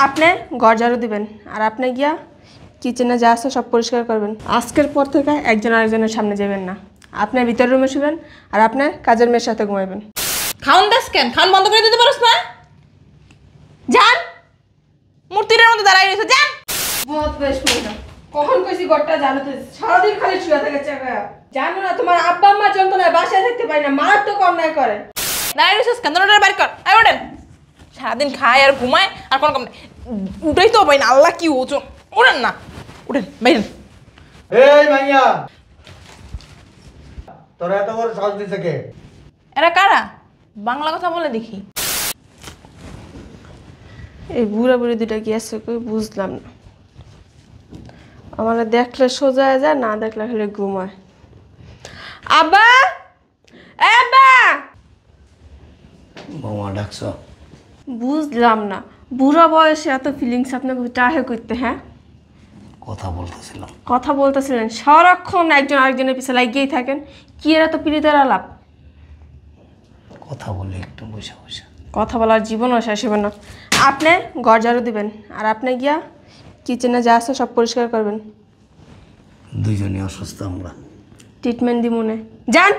আপনি ঘর ঝাড়ু দিবেন আর আপনি গিয়া কিচেনে যা আছে সব পরিষ্কার করবেন। আজকের পর থেকে একজন আরেকজনের সামনে যাবেন না। আপনার ভিতরের রুমে শুবেন আর আপনার কাজের মেয়ের সাথে ঘুমাবেন। খাওন দাস কেন? খাওন বন্ধ করে দিতে পারোস না? যান, মূর্তিটার মধ্যে দাঁড়াই রয়েছে, যান। বহুত বেশ মহিলা, কখন কইছি ঘরটা জানোতে সারাদিন খালি শুয়ে থাকে চাকা। জানো না তোমার আব্বা আম্মা যন্ত্রণায় বাসায় থাকতে পারি না, মারাত্মক অন্যায় করে। দাঁড়াই রয়েছিস কেন? ওটা বাইর কর, আয় ওঠেন। সারাদিন খায় আর ঘুমায় আর কোনো কম নেই। উঠাই তো পাই না, আল্লাহ কি ওজন। ওঠেন না, উঠেন বাইরেন। এই মাইয়া, তোরা এত বড় সাহস দিছে কে? এরা কারা? বাংলা কথা বলে দেখি। এই বুড়া বুড়ি দুটা কি আছে কই বুঝলাম না। আমার দেখলে সোজা যায়, না দেখলে খালি ঘুমায়। আব্বা, এ আব্বা, বৌমা ডাকছ? বুঝলাম না বুড়া বয়সে এত ফিলিংস আপনাকে টাহে করতে। হ্যাঁ, কথা বলতেছিলাম। কথা বলতেছিলেন, সারাক্ষণ একজন আরেকজনের পিছে লাগিয়েই থাকেন। কি এরা তো পিড়িতের আলাপ। কথা বলি একটু বসে বসে। কথা বলার জীবনও শেষ হবে না। আপনি ঘর ঝাড়ু দিবেন আর আপনি গিয়া কিচেনে যা আছে সব পরিষ্কার করবেন। দুইজনই অসুস্থ আমরা। ট্রিটমেন্ট দি মনে যান।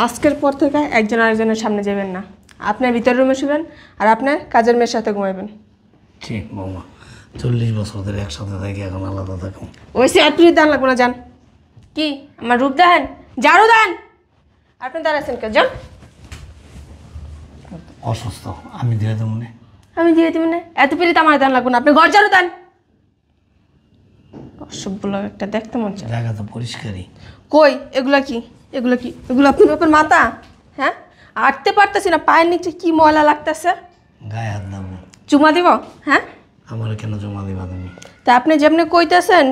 আজকের পর থেকে একজন আরেকজনের সামনে যাবেন না। আপনার ভিতরের রুমে শুবেন আর আপনার কাজের মেয়ের সাথে ঘুমাবেন। ঠিক বৌমা, 40 বছর ধরে একসাথে থাকি, এখন আলাদা থাকুন। ওই সে আর দান লাগবো না, যান। কি আমার রূপ দেন, ঝাড়ু দেন। আপনি দাঁড়াচ্ছেন কে? যান। অসুস্থ আমি দিয়ে দেবো মনে। আমি দিয়ে দিব না, এত পিড়িত আমার দান লাগবো না। আপনি ঘর ঝাড়ু দেন। অসভ্য লোক একটা, দেখতে মন চায়। জায়গা তো পরিষ্কারই। কই এগুলা কি? এগুলো কি? এগুলো আপনার বাপের মাথা? হ্যাঁ, আটতে পারতেছি না, পায়ের নিচে কি ময়লা লাগতেছে। গায়ে হাত দাও। চুমা দিব? হ্যাঁ, আমার কেন জমা দিবা তুমি? তা আপনি যেমনি কইতেছেন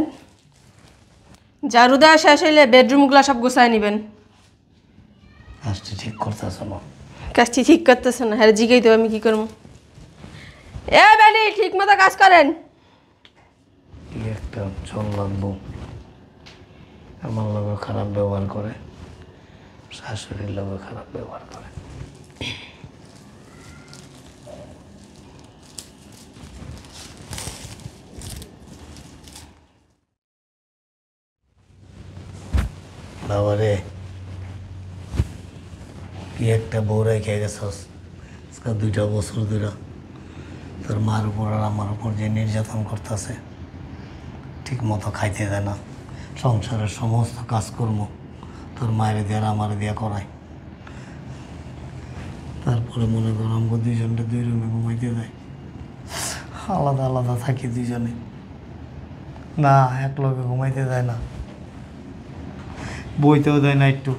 ঝাড়ু দেওয়া শেষ হইলে বেডরুমগুলো সব গুছাই নেবেন। কাজটি ঠিক করতেছ না? কাজটি ঠিক করতেছেন না? হ্যাঁ, জিগাই দেবো আমি কি করবো। এ বেডি, ঠিক মতো কাজ করেন। কি একটা চল লাগবো, আমার লোক খারাপ ব্যবহার করে, শাশুড়ির লোক খারাপ ব্যবহার করে। বাবারে, কি একটা বউ রেখে গেছস। 2 বছর ধরে তোর মার উপর আর আমার উপর যে নির্যাতন করতেছে, ঠিক মতো খাইতে দেয় না, সংসারের সমস্ত কাজকর্ম তোর মায়ের দিয়ে আর আমার দিয়ে করায়। তারপরে মনে কর আমাকে 2 রুমে ঘুমাইতে দেয়, আলাদা আলাদা থাকি 2জনে, না এক লগে ঘুমাইতে দেয় না, বইতেও দেয় না। একটু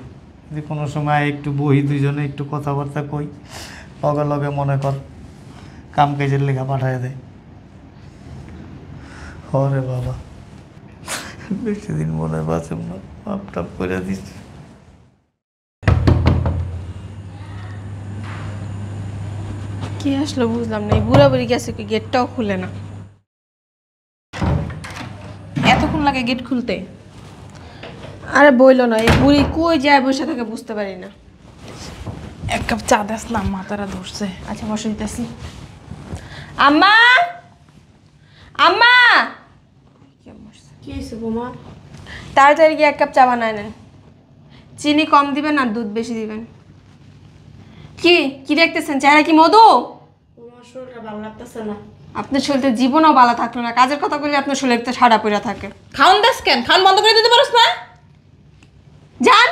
যদি কোনো সময় একটু বই 2জনে একটু কথাবার্তা কই, লগে লগে মনে কর কাম কাজের লেখা পাঠায় দেয়। হরে বাবা, বেশি দিন মনে বাঁচব না, মাপ টাপ করে দিচ্ছি। কি আসলো বুঝলাম না। এই বুড়া বুড়ি গেছে কি, গেটটাও খুলে না। এতক্ষণ লাগে গেট খুলতে? আরে বইলো না, এই বুড়ি কই যায় বসে থাকে বুঝতে পারি না। এক কাপ চা দেস না, মাথাটা ধরছে। আচ্ছা বসে দিতেছি। আম্মা, আম্মা, কি হয়েছে বৌমা? তাড়াতাড়ি গিয়ে 1 কাপ চা বানায় নেন। চিনি কম দিবেন আর দুধ বেশি দিবেন। কি কি দেখতেছেন? চেহারা কি মধু? তোমার শরীরটা ভালো লাগতেছে না। আপনার শরীরটা জীবনও ভালো থাকলো না। কাজের কথা বললে আপনার শরীরটা সাড়া পড়ে থাকে। খাওন দাস কেন? খাওন বন্ধ করে দিতে পারোস না? যান,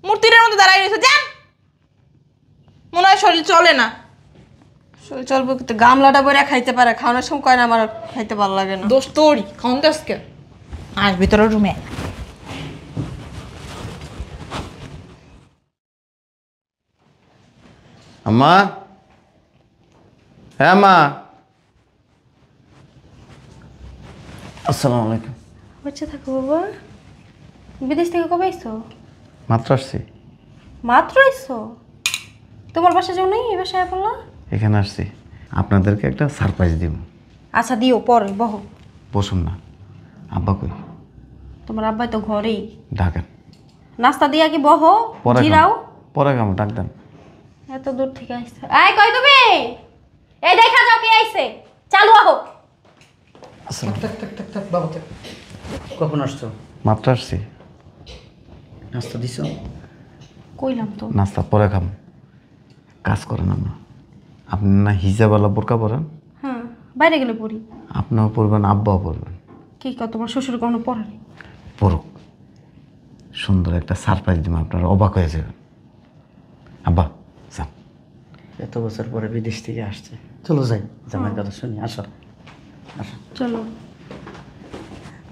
মূর্তিটার মধ্যে দাঁড়াই রয়েছে, যান। মনে হয় শরীর চলে না। শরীর চলবো কিন্তু গামলাটা বইরা খাইতে পারে, খাওয়ানোর সময় কয় না আমার খাইতে ভালো লাগে না। দোষ তোরই। খাওন দাস কেন? আয় ভিতরের রুমে। আম্মা, হ্যাঁ মা। আসসালামু আলাইকুম। বাচ্চা থাকো বাবা। বিদেশ থেকে কবে আইছো? মাত্র আসছি। মাত্র আইছো? তোমার বাসা যাও নাই? এই বাসায় বললা? এখানে আসছি, আপনাদেরকে একটা সারপ্রাইজ দিব। আচ্ছা দিও, পরে বহো। বসুন না। আব্বা কই? তোমার আব্বাই তো ঘরেই। ডাকেন। নাস্তা দিয়া কি বহো, পরে জিরাও। পরে কাম ডাক দেন। এত দূর থেকে আসছো। এই কই তুমি? এই দেখা যাও কে আইছে, চালু আহো। থাক বাবা থাক। কখন আসছো? মাত্র আসছি। নাস্তা দিছো? কইলাম তো। নাস্তা পরে খাম। কাজ করেন আমরা। আপনি না হিজাবওয়ালা বোরকা পরেন? হ্যাঁ, বাইরে গেলে পড়ি। আপনিও পরবেন, আব্বাও পরবেন। কি কত তোমার শ্বশুর কোনো পড়ে নেই? পড়ুক। সুন্দর একটা সারপ্রাইজ দিব, আপনারা অবাক হয়ে যাবেন। আব্বা যান। এত বছর পরে বিদেশ থেকে আসছে, চলো যাই, জামাই কথা শুনি। আসো আসো। চলো।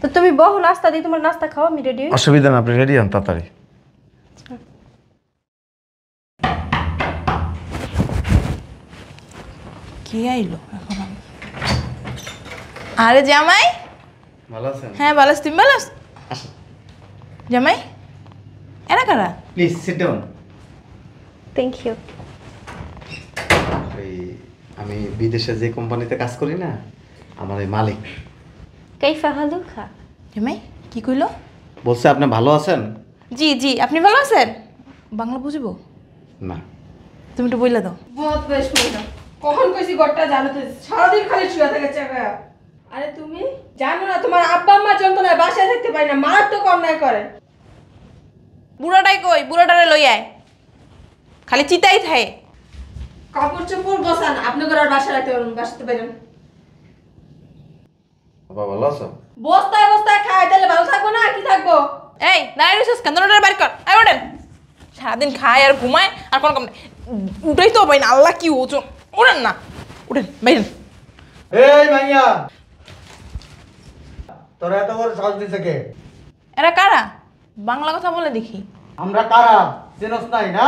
তো তুমি বহু নাস্তা দিই, তোমার নাস্তা খাও, আমি রেডি হই। অসুবিধা না, আপনি রেডি হন তাড়াতাড়ি। কে আইলো এখন? আরে জামাই। ভালো আছেন? হ্যাঁ ভালো আছি, তুমি ভালো আছো? জামাই এরা কারা? Please sit down. Thank you. আমি বিদেশে যে কোম্পানিতে কাজ করি না, আমার এই মালিক কাইফা হালুখা। জামাই কি কইলো? বলছে আপনি ভালো আছেন? জি জি, আপনি ভালো আছেন? বাংলা বুঝিবো? না। তুমি একটু বইলা দাও। বহুত বেশ মহিলা। কখন কইছি ঘরটা জানো তো, সারাদিন খালি শুয়ে থাকে চাকা। আরে তুমি জানো না তোমার আব্বা আম্মা যন্ত্রণায় বাসায় থাকতে পারি না, মারাত্মক অন্যায় করে। বুড়াটাই কই? বুড়াটারে লই আয়, খালি চিতাই থাকে। কাপড় চোপড় গোছান, আপনি করে আর বাসায় রাখতে পারবেন, বাসাতে পারেন। বাবা ভালো আছো? বস্তায় বস্তায় খায়, তাহলে ভালো থাকবো না কি থাকবো? এই দাঁড়াই রইছিস কেন? ওটারে বাইর কর, আয় ওঠেন। সারাদিন খায় আর ঘুমায় আর কোনো কাম নেই। উঠাই তো পাই না, আল্লাহ কি ওজন। ওঠেন না, উঠেন বাইরেন। এই মাইয়া, তোরা এত বড় সাহস দিছে কে? এরা কারা? বাংলা কথা বলে দেখি। আমরা কারা চেনস নাই না?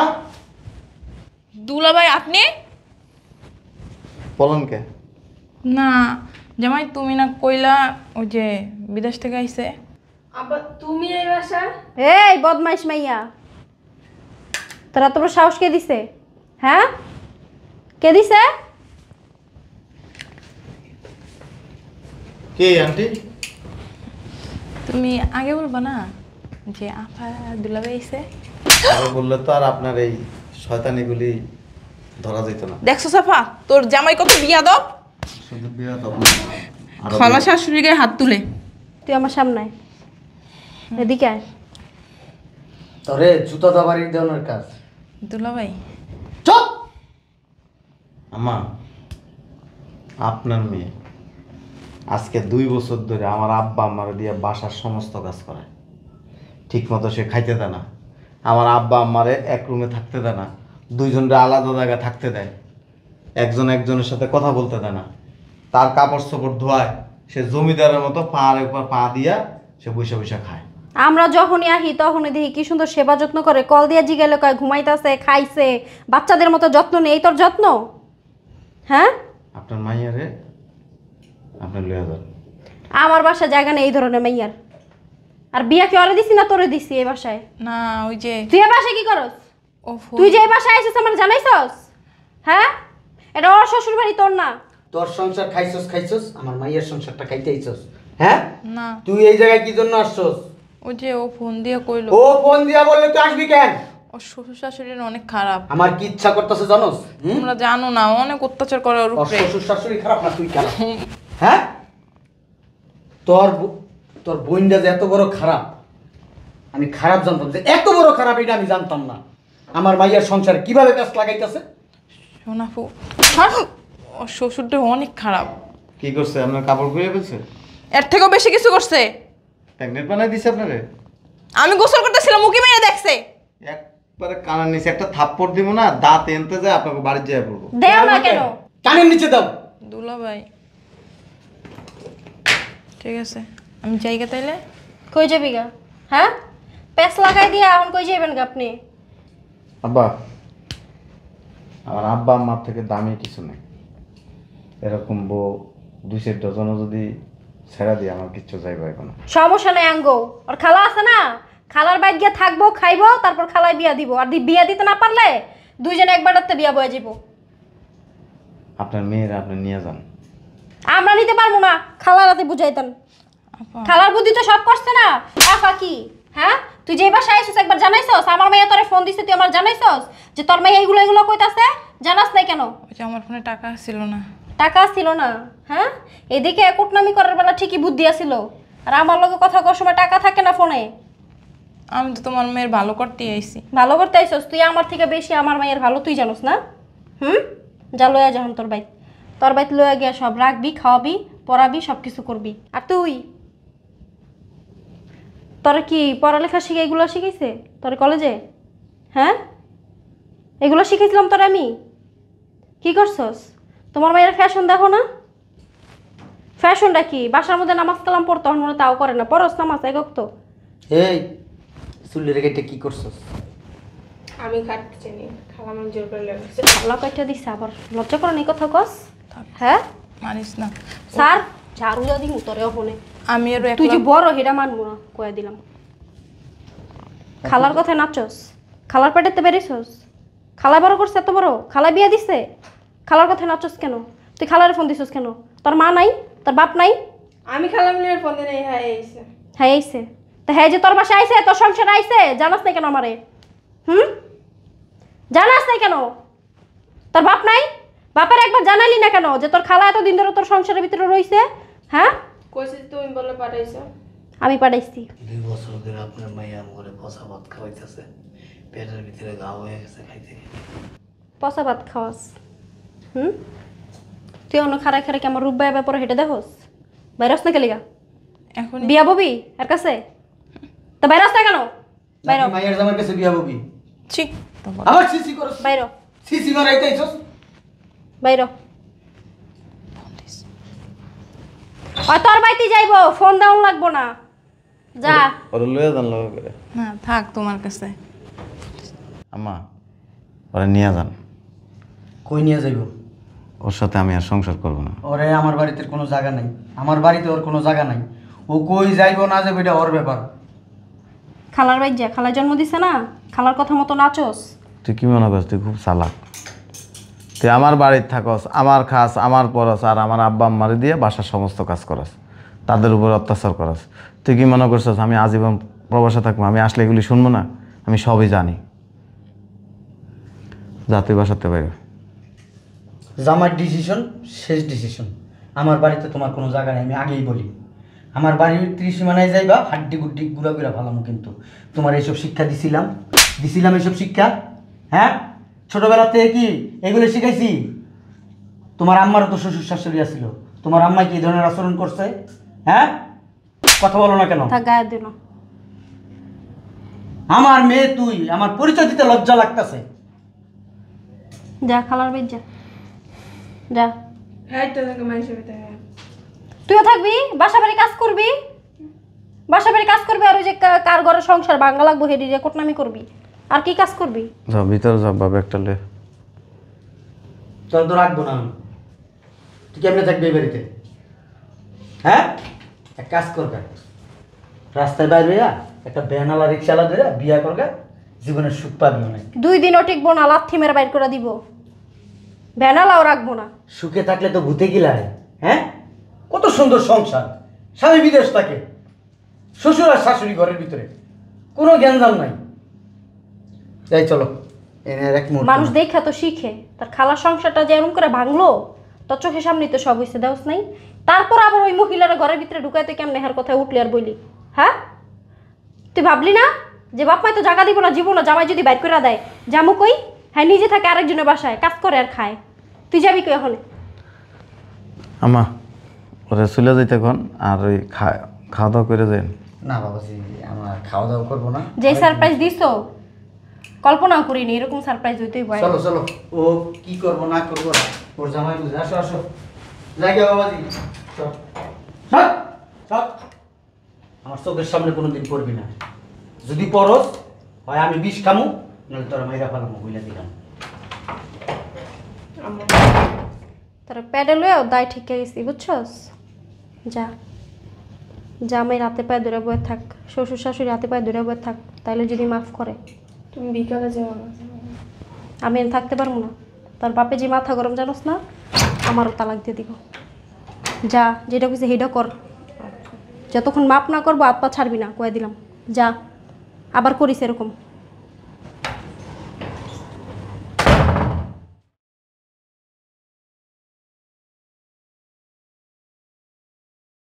দুলাভাই আপনি? বলেন কে? না জামাই তুমি না কইলা ওই যে বিদেশ থেকে আইছে? আব্বা তুমি এই বাসায়? এই বদমাইশ মাইয়া, তোরা তোমার সাহস কে দিছে? হ্যাঁ, কে দিছে? কে আন্টি? তুমি আগে বলবা না যে আফা দুলাভাই আইছে? আরে বললে তো আর আপনার এই শয়তানিগুলি ধরা যেত না। দেখছো সাফা, তোর জামাই কত বিয়া দাও। শুধু বিয়ে তো খালা শাশুড়ি গায়ে হাত তুলে। তুই আমার সামনে আয়। এদিকে আয়। তোরে জুতা দাবারি দেওয়ার কাজ। দুলাভাই চুপ! আম্মা, আপনার মেয়ে আজকে 2 বছর ধরে আমার আব্বা আমার দিয়ে বাসার সমস্ত কাজ করে। ঠিক মতো সে খাইতে দেয় না, আমার আব্বা আমারে এক রুমে থাকতে দেয় না, দুইজনরে আলাদা জায়গায় থাকতে দেয়, একজন একজনের সাথে কথা বলতে দেয় না। তার কাপড় চোপড় ধোয়ায়, সে জমিদারের মতো পায়ের উপর পা দিয়া সে বসে বসে খায়। আমরা যখনই আহি তখনই দেখি কি সুন্দর সেবা যত্ন করে, কল দিয়ে জিগাইলে কয় ঘুমাইতেছে, খাইছে, বাচ্চাদের মতো যত্ন নেই। তোর যত্ন? হ্যাঁ, আপনার মাইয়ারে আপনি লইয়া যান। আমার বাসায় জায়গা নেই এই ধরনের মাইয়ার। আর বিয়া কি ওরে দিছি না তোরে দিছি এই বাসায়? না ওই যে তুই এই বাসায় কি করস? ওফো, তুই যে এই বাসায় আইছিস আমার জানাইছস? হ্যাঁ, এটা ওর শ্বশুর বাড়ি, তোর না। তোর সংসার খাইছস, আমার মাইয়ের সংসারটা খাইতে আইছস? হ্যাঁ, না তুই এই জায়গায় কি জন্য আসছস? ওই যে ও ফোন দিয়ে কইলো ও ফোন দিয়া বললে তুই আসবি কেন? ওর শ্বশুর শাশুড়ির অনেক খারাপ। আমার কি ইচ্ছা করতেছে জানোস? তোমরা জানো না, অনেক অত্যাচার করে ওর তোর উপরে। শ্বশুর শাশুড়ি খারাপ না তুই খারাপ? হ্যাঁ, তোর বোনটা যে এত বড় খারাপ আমি খারাপ জানতাম, যে এত বড় খারাপ এটা আমি জানতাম না। আমার মাইয়ার সংসারে কিভাবে কাজ লাগাইতেছে? সোনাফু, ওর শ্বশুরটা অনেক খারাপ। কি করছে? আপনার কাপড় খুলে ফেলছে? এর থেকেও বেশি কিছু করছে। প্রেগনেন্ট বানাই দিছে আপনারে? আমি গোসল করতেছিলাম, মুখি মেরে দেখছে। একবারে কানের নিচে একটা থাপ্পড় দিব না, দাঁত এনতে যায় আপনাকে বাড়ি যেয়ে পড়বো। দেও না কেন? কানের নিচে দাও। দুলাভাই ঠিক আছে, আমি জায়গা তাইলে। কই যাবি গা? হ্যাঁ, প্যাস লাগাই দিয়া এখন কই যাবেন গা আপনি? আব্বা, আমার আব্বা আম্মার থেকে দামি কিছু নেই। এরকম বউ 2 ডজনও যদি ছেড়া দিয়ে আমার কিচ্ছু যাইব এখন। সমস্যা নেই আঙ্গো, আর খালা আছে না, খালার বাইক গিয়ে থাকবো, খাইবো, তারপর খালায় বিয়া দিব। আর বিয়া দিতে না পারলে দুইজনে একবারতে বিয়া বয়ে যাব। আপনার মেয়েরা আপনি নিয়ে যান। আমরা নিতে পারবো না, খালার রাতে বুঝাইতেন। আপা খালার বুদ্ধি তো সব করছে না। আফা কি? হ্যাঁ, তুই যে বাসায় আইছিস একবার জানাইছস? আমার মেয়ে তোরে ফোন দিছে, তুই আমার জানাইছস যে তোর মেয়ে এইগুলো কইতাছে? জানাস নাই কেন? ওই যে আমার ফোনে টাকা ছিল না। টাকা ছিল না? হ্যাঁ, এদিকে কুটনামি করার বেলা ঠিকই বুদ্ধি আছিল, আর আমার লগে কথা কওয়ার সময় টাকা থাকে না ফোনে। আমি তো তোমার মেয়ের ভালো করতে আইছি। ভালো করতে আইছস? তুই আমার থেকে বেশি আমার মায়ের ভালো তুই জানোস না? যা লয়া যখন তোর বাইত লয়া গিয়া সব রাখবি, খাওয়াবি, পড়াবি, সব কিছু করবি। আর তুই, তোর কি পড়ালেখা শিখে এগুলো শিখাইছে তোর কলেজে? হ্যাঁ, এগুলো শিখেছিলাম তোর আমি। কি করছস? তোমার মায়ের ফ্যাশন দেখো না? ফ্যাশনটা কি? বাসার মধ্যে নামাজ কালাম পড়তো, মনে তাও করে না। পরস নামাজ একক তো। এই চুলের কেটে কি করছস? আমি কাটতে চিনি, খালা আমার জোর করে লেগেছে। ভালো কয়টা দিছে, আবার লজ্জা করে এই কথা কস? হ্যাঁ, মানিস না স্যার ঝাড়ু যদি মুতরে ওখানে আমি আর তুই যে বড় হেডা মানবো না, কয়ে দিলাম। খালার কথা নাচস? খালার পেটেতে বেরিয়েছস? খালা বড় করছে এত বড়? খালা বিয়া দিছে? খালার কথা নাচস কেন? তুই খালারে ফোন দিছস কেন? তোর মা নাই? তোর বাপ নাই? আমি খালা মিলের ফোন দিই, হ্যাঁ এইছে। হ্যাঁ আইছে। তা হ্যাঁ যে তোর বাসায় আইছে, তোর সংসারে আইছে, জানাস নাই কেন আমারে? জানাস নাই কেন? তোর বাপ নাই? বাপের একবার জানালি না কেন যে তোর খালা এতদিন ধরে তোর সংসারের ভিতরে রইছে? হ্যাঁ, কইছিস তুমি বলে পাঠাইছো। আমি পাঠাইছি। 2 বছর ধরে আপনার মাইয়া করে পচা ভাত খাওয়াইতেছে, পেটের ভিতরে ঘা হয়ে গেছে খাইতে। পচা ভাত খাওয়াস? তুই অন্য খারাই খারাই আমার রূপ বাইয়া ব্যাপারে হেঁটে দেখোস? বাইরস না কেলিগা? এখন বিয়া ববি এর কাছে? তা বাইরস না কেন? বাইর নাকি মাইয়ার জামার কাছে বিয়া হবি? ছি তোমার আবার সিসি করছ? বাইর সিসি মারাইতেছস? বাইর। তোর বাইতে যাইবো, ফোন দাও লাগবো না, যা। ওরা লয়ে যান লগে করে। না থাক তোমার কাছে। আম্মা ওরা নিয়ে যান, কই নিয়ে যাইব? ওর সাথে আমি আর সংসার করব না। ওরে আমার বাড়িতে কোনো জায়গা নাই, আমার বাড়িতে ওর কোনো জায়গা নাই। ও কই যাইবো না যাবে এটা ওর ব্যাপার। খালার বাইর যা, খালার জন্ম দিছে না, খালার কথা মতো নাচস। তুই কি মনে করছ তুই খুব চালাক? তুই আমার বাড়িতে থাকস, আমার খাস, আমার পরস, আর আমার আব্বা আম্মারে দিয়ে বাসার সমস্ত কাজ করস, তাদের উপর অত্যাচার করস। তুই কি মনে করছস আমি আজীবন প্রবাসে থাকবো? আমি আসলে এগুলি শুনবো না? আমি সবই জানি। যা তুই বাসাতে বাইরে। জামার ডিসিশন শেষ ডিসিশন। আমার বাড়িতে তোমার কোনো জায়গা নেই, আমি আগেই বলি। আমার বাড়ির ত্রিসীমানায় যাইবা, হাড্ডি গুড্ডি গুড়া গুড়া ভালামো। কিন্তু তোমার এইসব শিক্ষা দিছিলাম এইসব শিক্ষা? হ্যাঁ, ছোটবেলা থেকে কি এগুলো শিখাইছি? তোমার আম্মারও তো শ্বশুর শাশুড়ি আসছিল, তোমার আম্মা কি এই ধরনের আচরণ করছে? হ্যাঁ, কথা বলো না কেন? থাক, গায়ে দিল। আমার মেয়ে তুই, আমার পরিচয় দিতে লজ্জা লাগতেছে। যা খালার বাইর যা, যা। হ্যাঁ তো তোকে মানুষের ভিতরে তুইও থাকবি, বাসা বাড়ি কাজ করবি, বাসা বাড়ি কাজ করবি, আর ওই যে কার ঘরে সংসার ভাঙা লাগবো হেডি রে কোটনামি করবি, আর কি কাজ করবি? যা ভিতরে যা, বাবা একটা লে। চল তো রাখবো না আমি। তুই কেমনে থাকবি এই বাড়িতে? হ্যাঁ, এক কাজ করবে, রাস্তায় বাইরে একটা ভ্যানালা রিক্সালা ধরে বিয়া করবে, জীবনের সুখ পাবি অনেক। 2 দিনও টিকবো না, লাথি মেরে বাইর করে দিব। ভ্যানালাও রাখবো না। সুখে থাকলে তো ভূতে গিলায়। হ্যাঁ, কত সুন্দর সংসার, স্বামী বিদেশ থাকে, শ্বশুর আর শাশুড়ি ঘরের ভিতরে, কোনো জ্ঞানজাম নাই। যাই চলো, এনে এক মুহূর্ত মানুষ দেখা তো শিখে। তার খালার সংসারটা যে এরকম করে ভাঙলো, তোর চোখের সামনে তো সব হয়েছে, দেওস নাই? তারপর আবার ওই মহিলারা ঘরের ভিতরে ঢুকাইতে কেমন হের কথায় উঠলি আর বইলি? হ্যাঁ, তুই ভাবলি না যে বাপ মাই তো জায়গা দিব না, জীবন জামাই যদি বাইর করে দেয় জামু কই? হ্যাঁ, নিজে থাকে আরেকজনের বাসায় কাজ করে আর খায়, তুই যাবি কই এখন? আমা ওরা চলে যাইতে এখন, আর ওই খাওয়া দাওয়া করে যাই। না বাবাজি, আমরা খাওয়া দাওয়া করবো না। যে সারপ্রাইজ দিছো কল্পনাও করিনি এরকম সারপ্রাইজ হইতেই ভয়। চলো চলো, ও কি করবো না করবো ওর জামাই বুঝে। আসো আসো, জায়গা বাবাজি, চল। চল, চল। আমার চোখের সামনে কোনোদিন পড়বি না। যদি পড়স হয় আমি বিষ খামু, নাহলে তোরা মাইরা ফেলামো, বুঝলে দিলাম। তোরা প্যাডেল হয়েও দায় ঠিক গেছি, বুঝছস? যা, জামাই রাতে পায়ে ধরে বয়ে থাক, শ্বশুর শাশুড়ি রাতে পায়ে ধরে বয়ে থাক, তাইলে যদি মাফ করে। তুমি বিকালে যাও না। আমি আর থাকতে পারবো না। তার বাপে যে মাথা গরম জানোস না, আমারও তালাক দিয়ে দিব। যা, যেটা কইছে সেটা কর, যতক্ষণ মাপ না করবো হাত পা ছাড়বি না, কয়ে দিলাম। যা। আবার করিস এরকম।